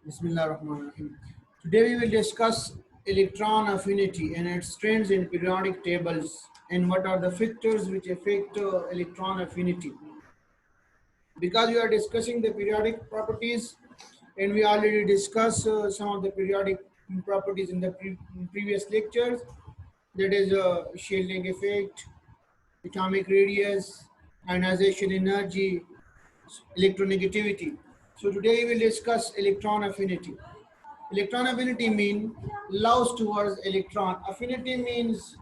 Bismillahirrahmanirrahim. Today we will discuss electron affinity and its trends in periodic tables and what are the factors which affect electron affinity. Because we are discussing the periodic properties and we already discussed some of the periodic properties in the previous lectures, that is shielding effect, atomic radius, ionization energy, electronegativity. So today we will discuss electron affinity. Electron affinity means love towards electron. Affinity means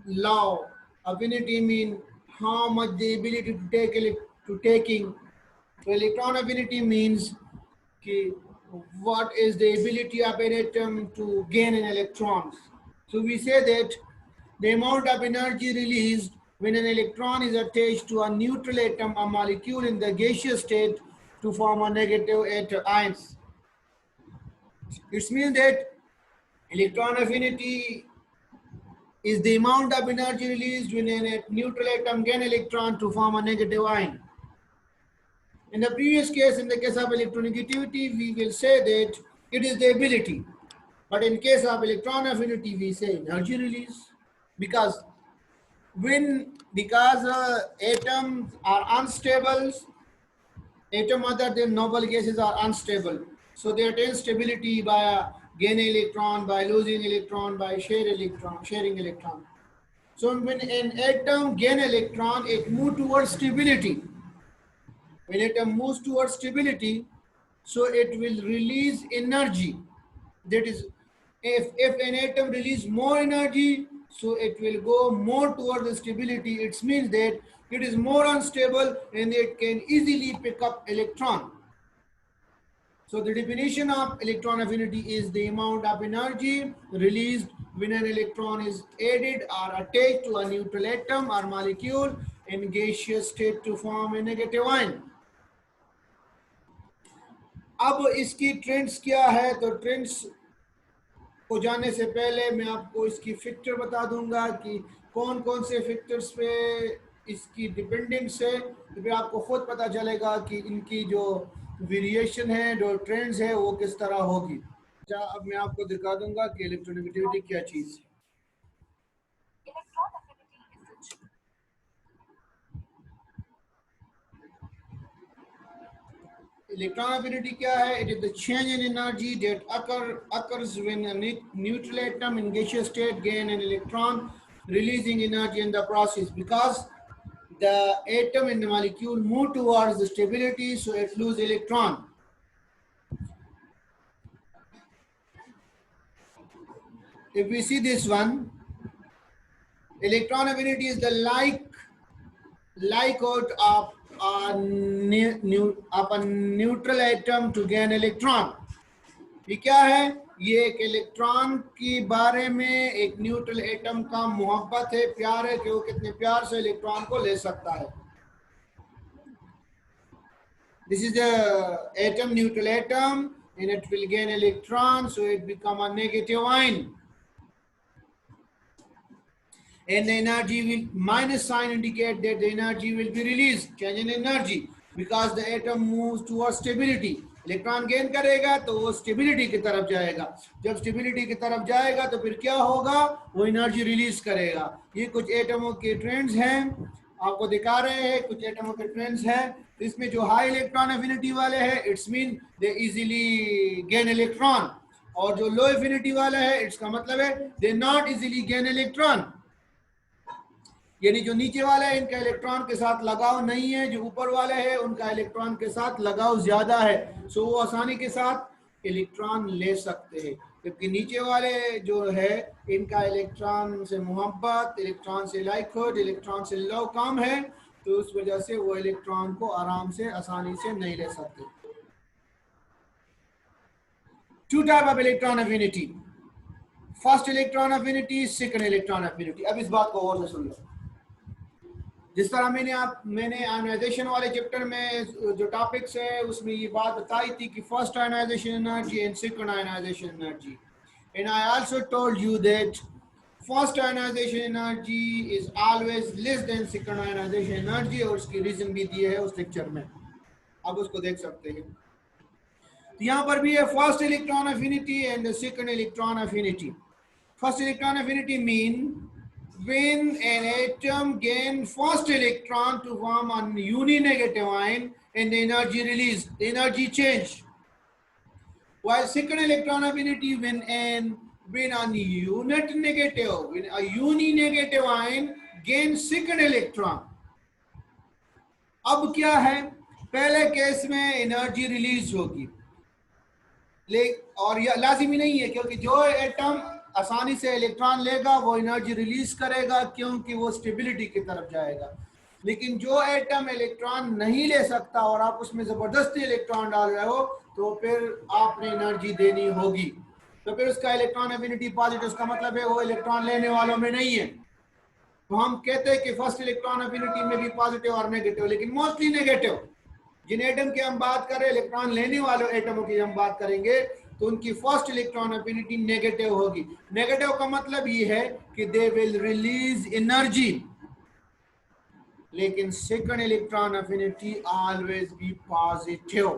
love. Affinity means how much the ability to take to taking. So electron affinity means what is the ability of an atom to gain an electrons. So we say that the amount of energy released when an electron is attached to a neutral atom or molecule in the gaseous state to form a negative ions. It means that electron affinity is the amount of energy released when a neutral atom gain electron to form a negative ion. In the previous case, in the case of electronegativity, we will say that it is the ability. But in case of electron affinity, we say energy release because atoms are unstable, atom other than noble gases are unstable. So they attain stability by gaining electron, by losing electron, by sharing electron. So when an atom gain electron, it moves towards stability. When atom moves towards stability, so it will release energy. That is, if an atom release more energy, so it will go more towards the stability. It means that it is more unstable and it can easily pick up electron. So the definition of electron affinity is the amount of energy released when an electron is added or attached to a neutral atom or molecule in gaseous state to form a negative ion. अब इसकी trends क्या है, तो trends को जानने से पहले मैं आपको इसकी फैक्टर बता दूंगा कि कौन कौन से फैक्टर्स पे इसकी डिपेंडेंस है, तो फिर आपको खुद पता चलेगा कि इनकी जो वेरिएशन है, जो ट्रेंड्स है, वो किस तरह होगी. अच्छा, अब मैं आपको दिखा दूंगा कि इलेक्ट्रोनेगेटिविटी क्या चीज़ है. Electron affinity क्या है? It is the change in energy that occurs when a neutral atom in gaseous state gain an electron, releasing energy in the process. Because the atom in the molecule move towards the stability, so it lose electron. If we see this one, electron affinity is the like out of a neutral atom to gain electron. ये क्या है? ये एक electron के बारे में एक neutral atom का मोहब्बत है, प्यार है कि वो कितने प्यार से इलेक्ट्रॉन को ले सकता है. This is the atom, neutral atom, and it will gain electron, so it become a negative ion. And the energy will, minus sign indicate that the energy will be released, change in energy, because the atom moves towards stability. Electron gain करेगा तो वो stability की तरफ जाएगा. जब stability की तरफ जाएगा तो फिर क्या होगा? वो एनर्जी रिलीज करेगा. ये कुछ एटमों के ट्रेंड्स हैं, आपको दिखा रहे हैं. कुछ एटमों के ट्रेंड्स हैं. तो इसमें जो हाई इलेक्ट्रॉन एफिनिटी वाले हैं, it's mean they easily gain electron. और जो लो एफिनिटी वाला है, इसका मतलब है they not easily gain electron. यानी जो नीचे वाला है, इनका इलेक्ट्रॉन के साथ लगाव नहीं है. जो ऊपर वाला है, उनका इलेक्ट्रॉन के साथ लगाव ज्यादा है. सो वो आसानी के साथ इलेक्ट्रॉन ले सकते हैं. जबकि नीचे वाले जो है, इनका इलेक्ट्रॉन से मोहब्बत, इलेक्ट्रॉन से लाइकहुड, इलेक्ट्रॉन से लव कम है, तो उस वजह से वो इलेक्ट्रॉन को आराम से, आसानी से नहीं ले सकते. Two type of electron affinity. First electron affinity, second electron affinity. अब इस बात को और से सुन लो. जिस तरह मैंने आयनाइजेशन वाले चैप्टर में जो टॉपिक्स है, उसमें ये बात बताई थी कि first ionization energy and second ionization energy. And I also told you that first ionization energy is always less than second ionization energy, और उसकी रीजन भी दिए है उस लेक्चर में. आप उसको देख सकते हैं. तो यहाँ पर भी है first electron affinity and the second electron affinity. First electron affinity mean when an atom gain first electron to form a uninegative ion and the energy released, the energy change. While second electron affinity when a unit negative, when a uninegative ion gains second electron. अब क्या है, पहले case में energy release होगी, और यह लाजिमी नहीं है क्योंकि जो एटम आसानी से इलेक्ट्रॉन लेगा वो एनर्जी रिलीज करेगा क्योंकि वो स्टेबिलिटी की तरफ जाएगा. लेकिन जो एटम इलेक्ट्रॉन नहीं ले सकता और आप उसमें जबरदस्ती इलेक्ट्रॉन डाल रहे हो तो फिर आपने एनर्जी देनी होगी. तो फिर उसका इलेक्ट्रॉन एफिनिटी पॉजिटिव, उसका मतलब है वो इलेक्ट्रॉन लेने वालों में नहीं है. तो हम कहते हैं कि फर्स्ट इलेक्ट्रॉन एफिनिटी में भी पॉजिटिव और नेगेटिव, लेकिन मोस्टली नेगेटिव. जिन एटम की हम बात करें, इलेक्ट्रॉन लेने वाले एटमों की हम बात करेंगे तो उनकी फर्स्ट इलेक्ट्रॉन एफिनिटी नेगेटिव होगी. नेगेटिव का मतलब ये है कि दे विल रिलीज एनर्जी, लेकिन second electron affinity always be positive,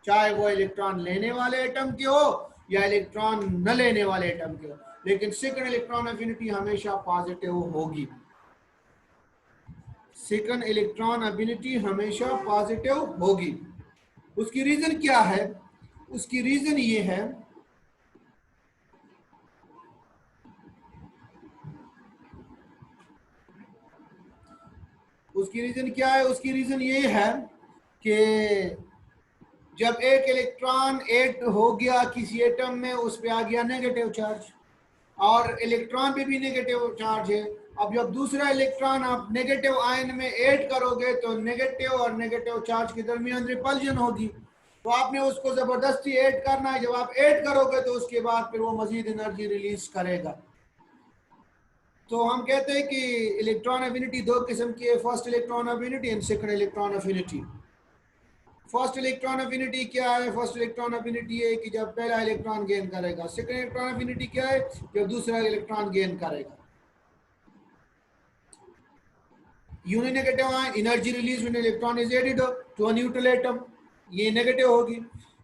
चाहे वो इलेक्ट्रॉन लेने वाले एटम के हो या इलेक्ट्रॉन न लेने वाले एटम के हो, लेकिन सेकंड इलेक्ट्रॉन एफिनिटी हमेशा पॉजिटिव होगी. सेकंड इलेक्ट्रॉन एफिनिटी हमेशा पॉजिटिव होगी. उसकी रीजन क्या है? उसकी रीजन ये है उसकी रीजन क्या है? उसकी रीजन ये है कि जब एक इलेक्ट्रॉन ऐड हो गया किसी एटम में, उस पे आ गया नेगेटिव चार्ज, और इलेक्ट्रॉन पे भी नेगेटिव चार्ज है. अब जब दूसरा इलेक्ट्रॉन आप नेगेटिव आयन में ऐड करोगे तो नेगेटिव और नेगेटिव चार्ज के दरमियान रिपल्जन होगी. तो आपने उसको जबरदस्ती ऐड करना है. जब आप ऐड करोगे तो उसके बाद फिर वो मजीद एनर्जी रिलीज करेगा. तो हम कहते हैं कि इलेक्ट्रॉन एफिनिटी दो किस्म की है, first electron affinity and second electron affinity. First electron affinity क्या है? फर्स्ट इलेक्ट्रॉन एफिनिटी है कि जब पहला इलेक्ट्रॉन गेन करेगा. सेकंड इलेक्ट्रॉन एफिनिटी क्या है? जब दूसरा इलेक्ट्रॉन गेन करेगा. Uninegative ion, energy release when electron is added to a neutral atom, ये नेगेटिव होगी.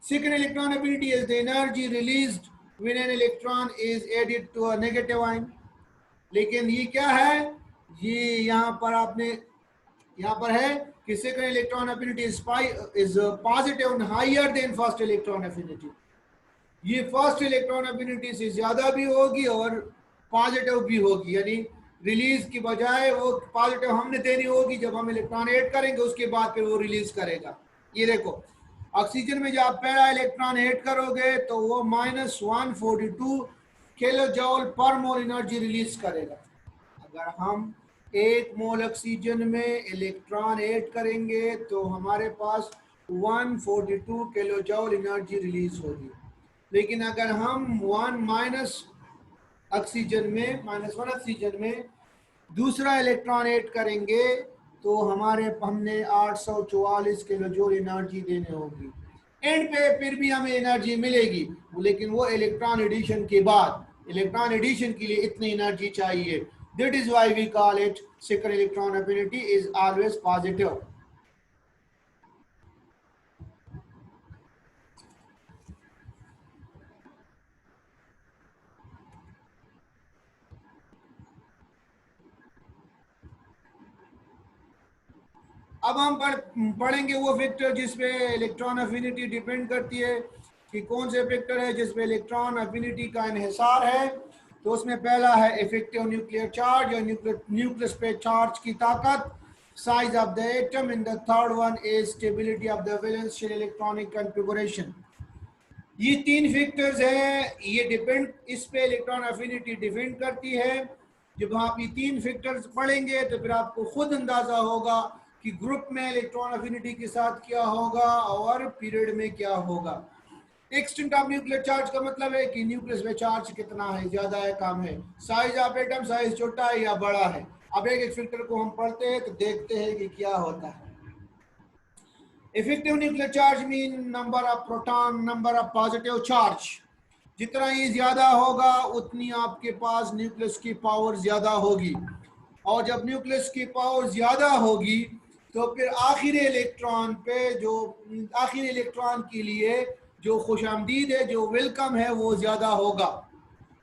Second electron affinity is the energy released when an electron is added to a negative ion. लेकिन ये क्या है? ये यहाँ पर है कि second electron affinity is positive and higher than first electron affinity. ये फर्स्ट इलेक्ट्रॉन एफिनिटी से ज्यादा भी होगी और पॉजिटिव भी होगी, यानी रिलीज की बजाय वो पॉजिटिव हमने देनी होगी. जब हम इलेक्ट्रॉन ऐड करेंगे उसके बाद फिर वो रिलीज करेगा. ये देखो, ऑक्सीजन में जब आप पहला इलेक्ट्रॉन ऐड करोगे तो वो -142 किलो जूल पर मोल एनर्जी रिलीज करेगा. अगर हम 1 मोल ऑक्सीजन में इलेक्ट्रॉन ऐड करेंगे तो हमारे पास 142 किलो जूल एनर्जी रिलीज होगी. लेकिन अगर हम -1 ऑक्सीजन में दूसरा इलेक्ट्रॉन ऐड करेंगे तो हमने 844 किलो जूल एनर्जी देने होगी. एंड पे फिर भी हमें एनर्जी मिलेगी, लेकिन वो इलेक्ट्रॉन एडिशन के बाद. इलेक्ट्रॉन एडिशन के लिए इतनी एनर्जी चाहिए. That is why we call it second electron affinity is always positive. अब हम पढ़ेंगे वो फैक्टर जिसपे इलेक्ट्रॉन एफिनिटी डिपेंड करती है कि कौन से फैक्टर है जिसपे इलेक्ट्रॉन एफिनिटी का इन्हिसार है. तो उसमें पहला है इफेक्टिव न्यूक्लियर चार्ज और न्यूक्लियस पे चार्ज की ताकत, size of the atom, and the third one is stability of the valence shell electronic configuration. ये 3 फैक्टर्स हैं, ये डिपेंड, इस पे इलेक्ट्रॉन एफिनिटी डिपेंड करती है. जब आप ये 3 फैक्टर्स पढ़ेंगे तो फिर आपको खुद अंदाजा होगा कि ग्रुप में इलेक्ट्रॉन एफिनिटी के साथ क्या होगा और पीरियड में क्या होगा. एक्सटेंट ऑफ न्यूक्लियर चार्ज का मतलब है कि न्यूक्लियस में चार्ज कितना है, ज्यादा है, कम है. साइज ऑफ एटम, साइज छोटा है या बड़ा है. अब एक फैक्टर को हम पढ़ते हैं तो देखते हैं कि क्या होता है. Effective nuclear charge mean number of proton, number of positive charge. जितना ये ज्यादा होगा उतनी आपके पास न्यूक्लियस की पावर ज्यादा होगी, और जब न्यूक्लियस की पावर ज्यादा होगी तो फिर आखिरी इलेक्ट्रॉन के लिए जो खुशामदीद है, जो वेलकम है, वो ज्यादा होगा.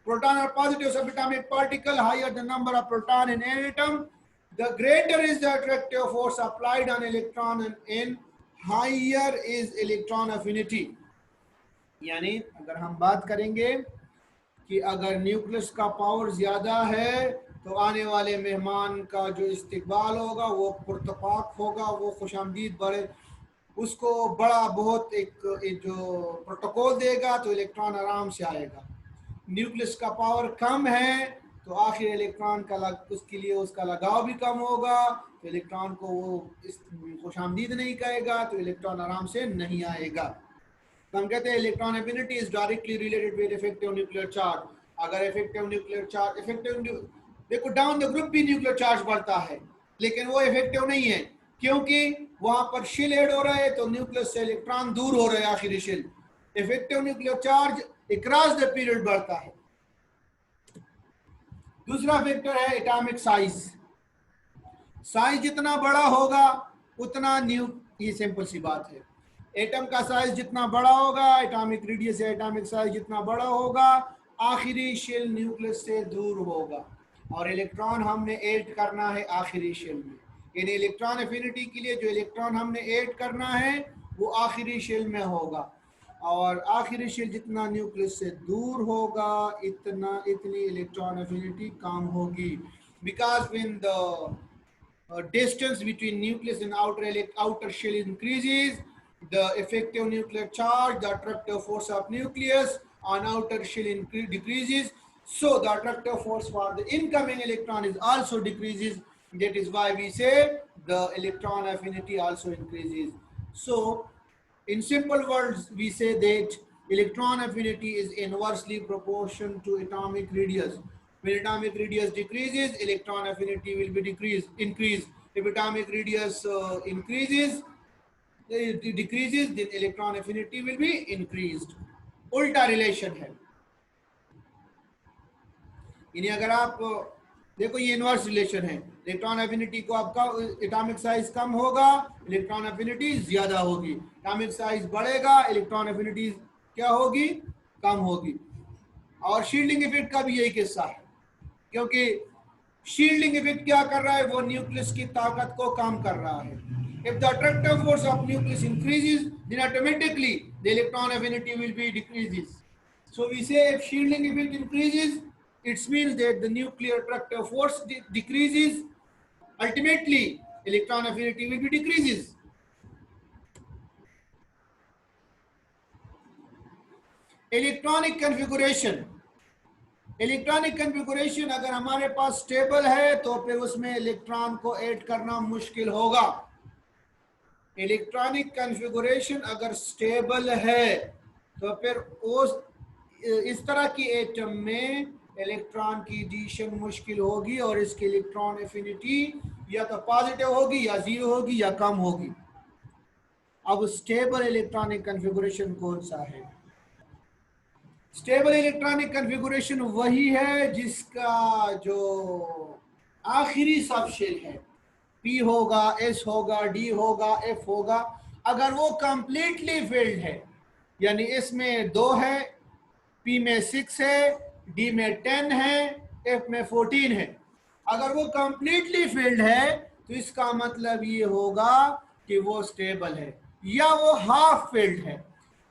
Proton are positive subatomic particle. Higher the number of proton in an atom, the greater is the attractive force applied on electron, and in higher is electron affinity. यानी अगर हम बात करेंगे कि अगर न्यूक्लियस का पावर ज्यादा है तो आने वाले मेहमान का जो इस्तकबाल होगा वो पुरतपाक होगा, वो खुशामदीद बड़े उसको बड़ा बहुत एक जो प्रोटोकॉल देगा तो इलेक्ट्रॉन आराम से आएगा. न्यूक्लियस का पावर कम है तो आखिर इलेक्ट्रॉन का उसके लिए उसका लगाव भी कम होगा, तो इलेक्ट्रॉन को वो खुशामदीद नहीं कहेगा, तो इलेक्ट्रॉन आराम से नहीं आएगा. तो हम कहते हैं electron affinity is directly related with effective nuclear charge. अगर इफेक्टिव न्यूक्लियर चार्ज देखो डाउन द ग्रुप भी न्यूक्लियर चार्ज बढ़ता है, लेकिन वो इफेक्टिव नहीं है क्योंकि वहां पर शेल ऐड हो रहा है तो न्यूक्लियस से इलेक्ट्रॉन दूर हो रहे हैं आखिरी shell. Effective nuclear charge across the period बढ़ता है. दूसरा फैक्टर है एटॉमिक साइज. साइज जितना बड़ा होगा उतना ये सिंपल सी बात है. एटम का साइज जितना बड़ा होगा, एटॉमिक रेडियस या एटॉमिक साइज जितना बड़ा होगा, आखिरी शेल न्यूक्लियस से दूर होगा. और इलेक्ट्रॉन हमने ऐड करना है आखिरी शेल में, यानी इलेक्ट्रॉन एफिनिटी के लिए जो इलेक्ट्रॉन हमने ऐड करना है वो आखिरी शेल में होगा. और आखिरी शेल जितना न्यूक्लियस से दूर होगा इतनी इलेक्ट्रॉन एफिनिटी कम होगी. Because when the distance between nucleus and outer shell increases, the effective nuclear charge, the attractive force of nucleus on outer shell decreases. So the attractive force for the incoming electron is also decreases. That is why we say the electron affinity also increases. So in simple words, we say that electron affinity is inversely proportional to atomic radius. When atomic radius decreases, electron affinity will be increased. If atomic radius decreases, then electron affinity will be increased. उल्टा relation है. यानी अगर आप देखो ये inverse relation है. Electron affinity को आपका एटॉमिक साइज कम होगा, इलेक्ट्रॉन एफिनिटी ज्यादा होगी. एटॉमिक साइज बढ़ेगा, इलेक्ट्रॉन एफिनिटी क्या होगी? कम होगी. और शील्डिंग इफेक्ट का भी यही किस्सा है, क्योंकि शील्डिंग इफेक्ट क्या कर रहा है? वो न्यूक्लियस की ताकत को कम कर रहा है. If the attractive force of nucleus increases, then automatically the electron affinity will be decreases. So we say if shielding effect increases, it means that the nuclear attractive force decreases. Ultimately, electron affinity will be decreases. Electronic configuration. Electronic configuration अगर हमारे पास stable है तो फिर उसमें electron को add करना मुश्किल होगा. इलेक्ट्रॉनिक कन्फिगुरेशन अगर स्टेबल है तो फिर इस तरह की एटम में इलेक्ट्रॉन की एडिशन मुश्किल होगी और इसकी इलेक्ट्रॉन एफिनिटी या तो पॉजिटिव होगी या जीरो होगी या कम होगी. अब स्टेबल इलेक्ट्रॉनिक कन्फिगुरेशन कौन सा है? स्टेबल इलेक्ट्रॉनिक कन्फिगुरेशन वही है जिसका जो आखिरी सब शेल है, P होगा, S होगा, D होगा, F होगा, अगर वो कंप्लीटली फिल्ड है, यानी इसमें 2 है, P में 6 है, D में 10 है, F में 14 है, अगर वो कंप्लीटली फिल्ड है तो इसका मतलब ये होगा कि वो स्टेबल है. या वो हाफ फिल्ड है.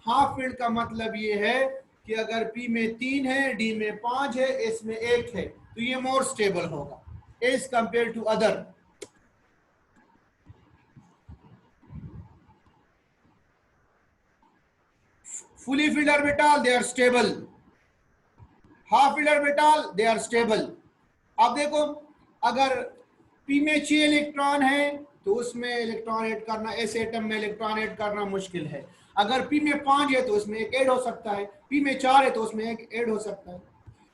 हाफ फिल्ड का मतलब ये है कि अगर P में 3 है, D में 5 है, S में 1 है, तो ये मोर स्टेबल होगा as compare to other. Fully filled orbital, they are stable. हाफ filled orbital, they are stable. अब देखो अगर P में 6 इलेक्ट्रॉन है तो उसमें इलेक्ट्रॉन ऐड करना, ऐसे एटम में इलेक्ट्रॉन ऐड करना मुश्किल है. अगर P में 5 है तो उसमें एक ऐड हो सकता है, P में 4 है तो उसमें एक ऐड हो सकता है.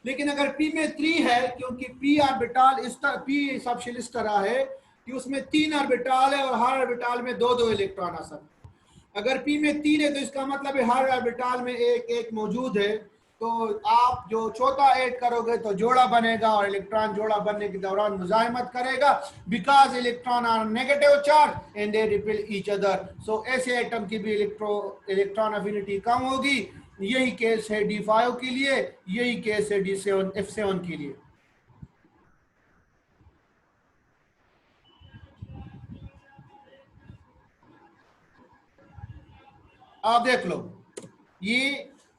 लेकिन अगर P में 3 है, क्योंकि P ऑर्बिटल इस तरह, P सबशेल इस तरह है कि उसमें 3 ऑर्बिटल है और हर ऑर्बिटल में 2-2 इलेक्ट्रॉन आ सकते हैं. अगर P में 3 है तो इसका मतलब है हर ऑर्बिटल में एक एक मौजूद है. तो आप जो चौथा ऐड करोगे तो जोड़ा बनेगा और इलेक्ट्रॉन जोड़ा बनने के दौरान मुजाहिमत करेगा, because electron are negative charge and they repel each other. So ऐसे एटम की भी इलेक्ट्रॉन अफिनिटी कम होगी। यही केस है D5 के लिए, यही केस है D7 F7 के लिए। आप देख लो, ये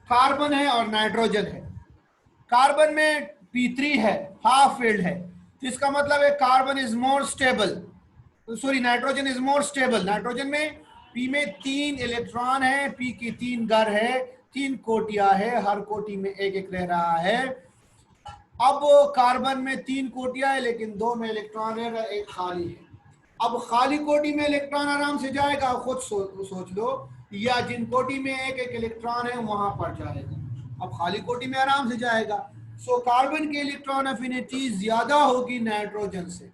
कार्बन है और नाइट्रोजन है। कार्बन में P3 है, हाफ फील्ड है, तो इसका मतलब है carbon is more stable, sorry nitrogen is more stable. Nitrogen में P में 3 इलेक्ट्रॉन है, P की 3 घर है, 3 कोटियां है, हर कोटि में एक एक रह रहा है। अब कार्बन में 3 कोटियां है लेकिन 2 में इलेक्ट्रॉन है, एक खाली है। अब खाली कोटि में इलेक्ट्रॉन आराम से जाएगा, खुद सोच लो, या जिन कोटि में एक एक इलेक्ट्रॉन है वहां पर जाएगा। अब खाली कोटि में आराम से जाएगा। सो कार्बन की इलेक्ट्रॉन अफिनिटी ज्यादा होगी नाइट्रोजन से,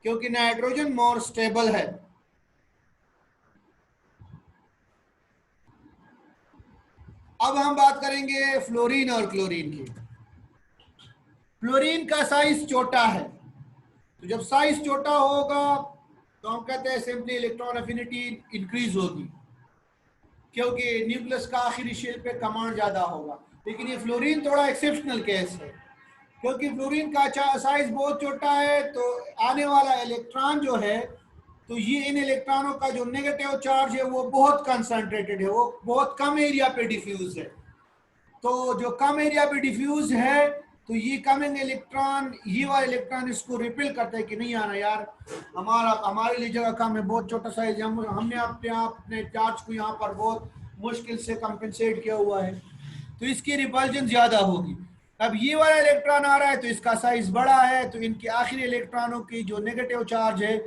क्योंकि नाइट्रोजन मोर स्टेबल है। अब हम बात करेंगे फ्लोरीन और क्लोरीन की। फ्लोरीन का साइज छोटा है, तो जब साइज छोटा होगा तो हम कहते हैं सिंपली इलेक्ट्रॉन अफिनिटी इंक्रीज होगी, क्योंकि न्यूक्लियस का आखिरी शेल पे कमांड ज्यादा होगा। लेकिन ये फ्लोरीन थोड़ा एक्सेप्शनल केस है, क्योंकि फ्लोरीन का साइज बहुत छोटा है, तो आने वाला इलेक्ट्रॉन जो है, तो ये इन इलेक्ट्रॉनों का जो नेगेटिव चार्ज है वो बहुत कंसंट्रेटेड है, वो बहुत कम एरिया पे डिफ्यूज है। तो जो कम एरिया पे डिफ्यूज है, तो ये कमिंग इलेक्ट्रॉन, ये वाला इलेक्ट्रॉन इसको रिपेल करता है कि नहीं आना यार, हमारे लिए जगह कम है, बहुत छोटा साइज, हमने अपने चार्ज को यहाँ पर बहुत मुश्किल से कंपेंसेट किया हुआ है, तो इसकी रिपल्जन ज्यादा होगी। अब ये वाला इलेक्ट्रॉन आ रहा है तो इसका साइज बड़ा है, तो इनके आखिरी इलेक्ट्रॉनों की जो नेगेटिव चार्ज है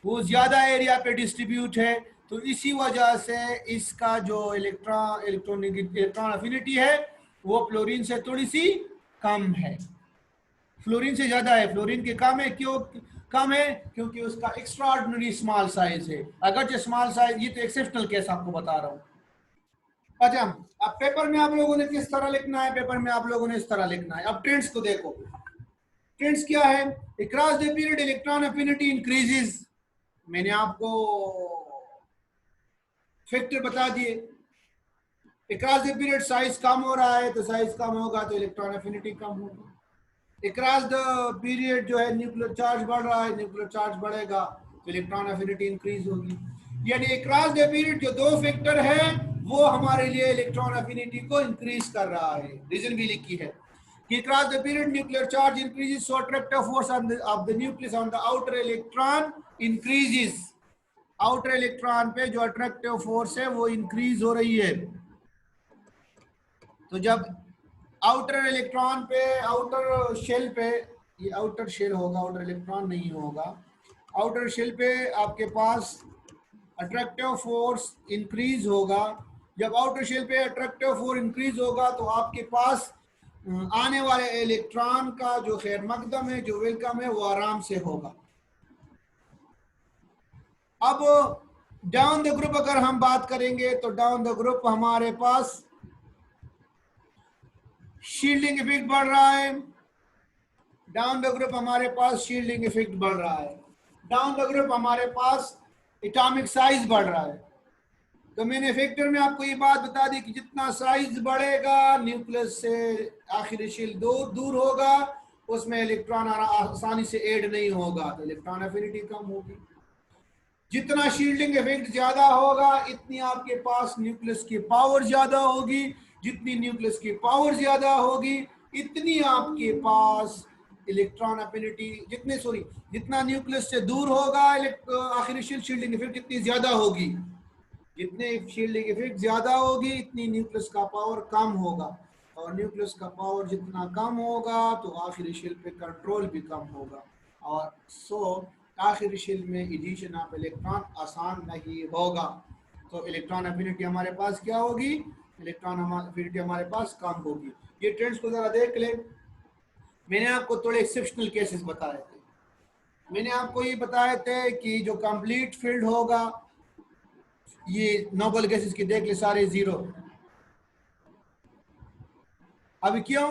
वो ज्यादा एरिया पे डिस्ट्रीब्यूट है, तो इसी वजह से इसका जो इलेक्ट्रॉन अफिनिटी है वो फ्लोरीन से थोड़ी सी कम है, फ्लोरीन से ज्यादा है। फ्लोरीन के कम है, क्यों कम है? क्योंकि उसका एक्स्ट्राऑर्डिनरी स्मॉल साइज है। अगर जो स्मॉल साइज, ये तो एक्सेप्शनल केस आपको बता रहा हूं। अच्छा, अब पेपर में आप लोगों ने किस तरह लिखना है? पेपर में आप लोगों ने इस तरह लिखना है। अब ट्रेंड्स को देखो, ट्रेंड्स क्या है? Across the period electron affinity increases, मैंने आपको फैक्टर बता दिए। अक्रॉस द पीरियड साइज कम हो रहा है, तो साइज कम होगा तो इलेक्ट्रॉन अफिनिटी कम होगा। अक्रॉस द पीरियड जो है न्यूक्लियर चार्ज बढ़ रहा है, न्यूक्लियर चार्ज बढ़ेगा तो इलेक्ट्रॉन अफिनिटी इंक्रीज होगी। यानी अक्रॉस द पीरियड जो 2 फैक्टर है वो हमारे लिए इलेक्ट्रॉन अफिनिटी को इंक्रीज कर रहा है। रीजन भी लिखी है कि across the period nuclear charge increases, so attractive force of the nucleus on the outer electron increases. Outer electron पे जो अट्रैक्टिव फोर्स है वो इंक्रीज हो रही है। तो जब आउटर इलेक्ट्रॉन पे, आउटर शेल पे, ये आउटर शेल होगा, आउटर इलेक्ट्रॉन नहीं होगा, आउटर शेल पे आपके पास अट्रैक्टिव फोर्स इंक्रीज होगा। जब आउटर शेल पे अट्रैक्टिव फोर्स इंक्रीज होगा तो आपके पास आने वाले इलेक्ट्रॉन का जो खैर मकदम है, जो वेलकम है, वो आराम से होगा। अब डाउन द ग्रुप अगर हम बात करेंगे तो डाउन द ग्रुप हमारे पास शील्डिंग इफेक्ट बढ़ रहा है। डाउन द ग्रुप हमारे पास शील्डिंग इफेक्ट बढ़ रहा है। डाउन द ग्रुप हमारे पास एटॉमिक साइज बढ़ रहा है। तो मैंने फैक्टर में आपको ये बात बता दी कि जितना साइज बढ़ेगा न्यूक्लियस से आखिरी शील दूर होगा, उसमें इलेक्ट्रॉन आसानी से ऐड नहीं होगा, तो इलेक्ट्रॉन एफिनिटी कम होगी। जितना शील्डिंग इफेक्ट ज्यादा होगा इतनी आपके पास न्यूक्लियस की पावर ज्यादा होगी। जितनी न्यूक्लियस की पावर ज्यादा होगी इतनी आपके पास इलेक्ट्रॉन एफिनिटी, जितना न्यूक्लियस से दूर होगा आखिरी शील्डिंग इफेक्ट इतनी ज्यादा होगी। जितने शील्डिंग इफेक्ट ज्यादा होगी इतनी न्यूक्लियस का पावर कम होगा, और न्यूक्लियस का पावर जितना कम होगा तो आखिरी शील पे कंट्रोल भी कम होगा, और आखिरी शील में एडिशन ऑफ इलेक्ट्रॉन आसान नहीं होगा। तो इलेक्ट्रॉन एफिनिटी हमारे पास क्या होगी? इलेक्ट्रॉन एफिनिटी हमारे पास कम होगी। ये ट्रेंड्स को जरा देख ले। मैंने आपको थोड़े एक्सेप्शनल केसेस बताए थे। मैंने आपको ये बताए थे कि जो कंप्लीट फील्ड होगा, ये नोबल गैसेस की देख ले सारे जीरो, अभी क्यों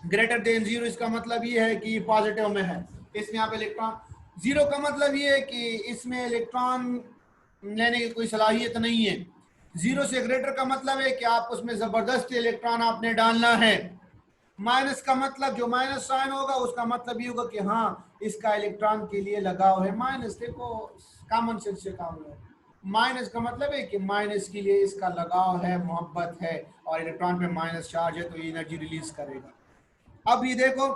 ग्रेटर देन जीरो, इसका मतलब ये है कि पॉजिटिव में है, इसमें यहाँ पे इलेक्ट्रॉन, जीरो का मतलब ये है कि इसमें इलेक्ट्रॉन लेने की कोई सलाहियत नहीं है। जीरो से ग्रेटर का मतलब है कि आप उसमें जबरदस्ती इलेक्ट्रॉन आपने डालना है। माइनस का मतलब जो माइनस साइन होगा उसका मतलब ये होगा कि हाँ इसका इलेक्ट्रॉन के लिए लगाव है। माइनस देखो कॉमन सेंस से काम है, माइनस का मतलब है कि माइनस के लिए इसका लगाव है, मोहब्बत है, और इलेक्ट्रॉन पे माइनस चार्ज है तो ये एनर्जी रिलीज करेगा। अब ये देखो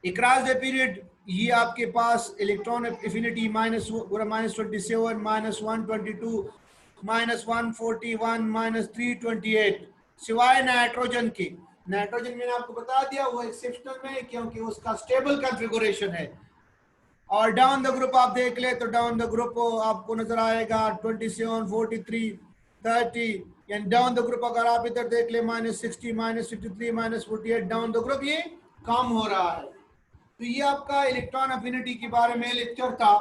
अक्रॉस द पीरियड ये आपके पास इलेक्ट्रॉन एफिनिटी -27, -122, -141, -328, सिवाय नाइट्रोजन के। नाइट्रोजन मैंने आपको बता दिया वो एक्सेप्शनल में है क्योंकि उसका स्टेबल कॉन्फ़िगरेशन है। और डाउन द ग्रुप आप देख ले तो डाउन द ग्रुप आपको नजर आएगा 27, 43, 30, एंड डाउन द ग्रुप अगर आप इधर देख ले -60, -53, -48, डाउन द ग्रुप ये कम हो रहा है। तो ये आपका इलेक्ट्रॉन अफिनिटी के बारे में लेक्चर था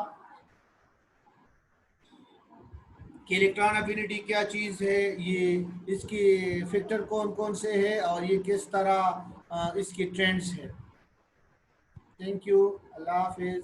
कि इलेक्ट्रॉन अफिनिटी क्या चीज है, ये इसके फैक्टर कौन कौन से हैं और ये किस तरह इसके ट्रेंड्स है। Thank you, Allah Hafiz.